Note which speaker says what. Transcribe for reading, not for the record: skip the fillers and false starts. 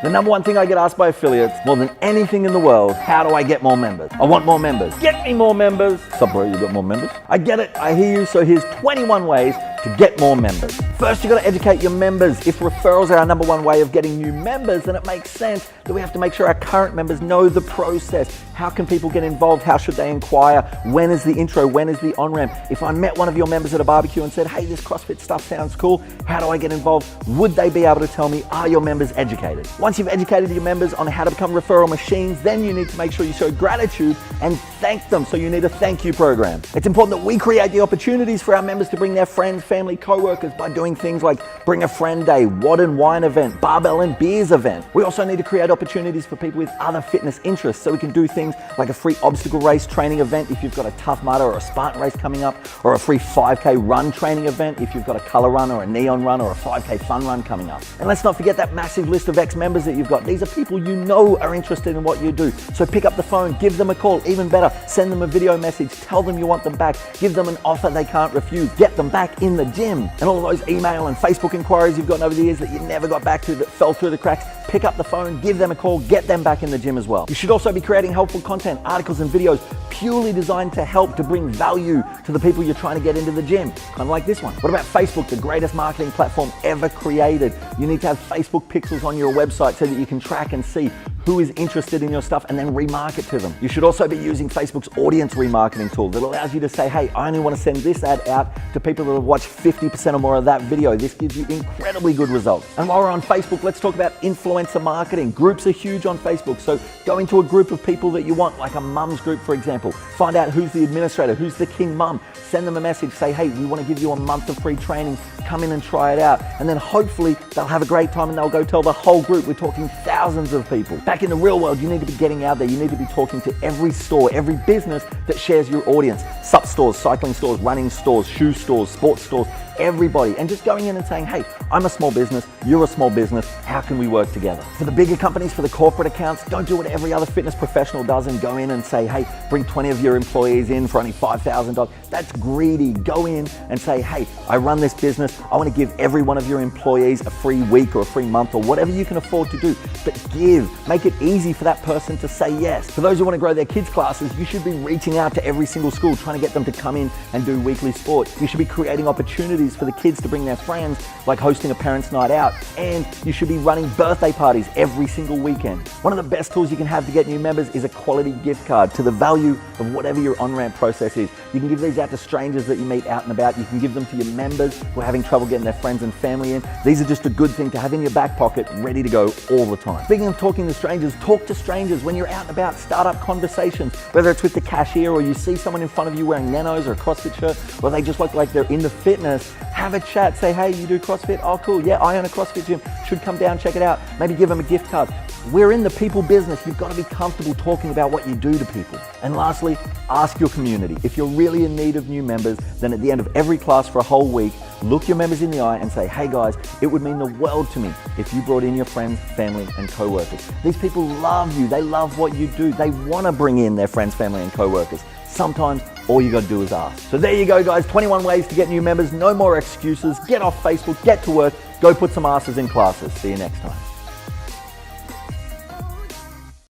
Speaker 1: The number one thing I get asked by affiliates more than anything in the world, how do I get more members? I want more members. Get me more members. Sup bro, you got more members? I get it, I hear you, so here's 21 ways to get more members. First, you gotta educate your members. If referrals are our number one way of getting new members, then it makes sense that we have to make sure our current members know the process. How can people get involved? How should they inquire? When is the intro? When is the on-ramp? If I met one of your members at a barbecue and said, hey, this CrossFit stuff sounds cool, how do I get involved? Would they be able to tell me, are your members educated? Once you've educated your members on how to become referral machines, then you need to make sure you show gratitude and thank them. So you need a thank you program. It's important that we create the opportunities for our members to bring their friends, family, co-workers by doing things like Bring a Friend Day, Wad and Wine event, Barbell and Beers event. We also need to create opportunities for people with other fitness interests, so we can do things like a free obstacle race training event if you've got a Tough Mudder or a Spartan race coming up, or a free 5K run training event if you've got a color run or a neon run or a 5K fun run coming up. And let's not forget that massive list of ex-members that you've got. These are people you know are interested in what you do. So pick up the phone, give them a call, even better, send them a video message, tell them you want them back, give them an offer they can't refuse, get them back in the gym. And all of those email and Facebook inquiries you've gotten over the years that you never got back to, that fell through the cracks, pick up the phone, give them a call, get them back in the gym as well. You should also be creating helpful content, articles and videos purely designed to help, to bring value to the people you're trying to get into the gym. Kind of like this one. What about Facebook, the greatest marketing platform ever created? You need to have Facebook pixels on your website so that you can track and see who is interested in your stuff and then remarket to them. You should also be using Facebook's audience remarketing tool that allows you to say, hey, I only want to send this ad out to people that have watched 50% or more of that video. This gives you incredibly good results. And while we're on Facebook, let's talk about influencer marketing. Groups are huge on Facebook, so go into a group of people that you want, like a mum's group, for example. Find out who's the administrator, who's the king mum. Send them a message, say, hey, we want to give you a month of free training. Come in and try it out. And then hopefully they'll have a great time and they'll go tell the whole group. We're talking thousands of people. Back in the real world, you need to be getting out there. You need to be talking to every store, every business that shares your audience. Sup stores, cycling stores, running stores, shoe stores, sports stores, everybody, and just going in and saying, hey, I'm a small business, you're a small business, how can we work together? For the bigger companies, for the corporate accounts, don't do what every other fitness professional does and go in and say, hey, bring 20 of your employees in for only $5,000. That's greedy. Go in and say, hey, I run this business, I want to give every one of your employees a free week or a free month or whatever you can afford to do, but make it easy for that person to say yes. For those who want to grow their kids' classes, you should be reaching out to every single school, trying to get them to come in and do weekly sport. You should be creating opportunities for the kids to bring their friends, like hosting a parents' night out, and you should be running birthday parties every single weekend. One of the best tools you can have to get new members is a quality gift card to the value of whatever your on-ramp process is. You can give these out to strangers that you meet out and about. You can give them to your members who are having trouble getting their friends and family in. These are just a good thing to have in your back pocket, ready to go all the time. Speaking of talking to strangers, talk to strangers when you're out and about. Start up conversations, whether it's with the cashier or you see someone in front of you wearing nanos or a CrossFit shirt, or they just look like they're into fitness. Have a chat, say, hey, you do CrossFit? Oh, cool, yeah, I own a CrossFit gym. Should come down, check it out. Maybe give them a gift card. We're in the people business. You've got to be comfortable talking about what you do to people. And lastly, ask your community. If you're really in need of new members, then at the end of every class for a whole week, look your members in the eye and say, hey guys, it would mean the world to me if you brought in your friends, family, and co-workers. These people love you. They love what you do. They want to bring in their friends, family, and co-workers. Sometimes all you got to do is ask. So there you go, guys. 21 ways to get new members. No more excuses. Get off Facebook, get to work, go put some asses in classes. See you next time.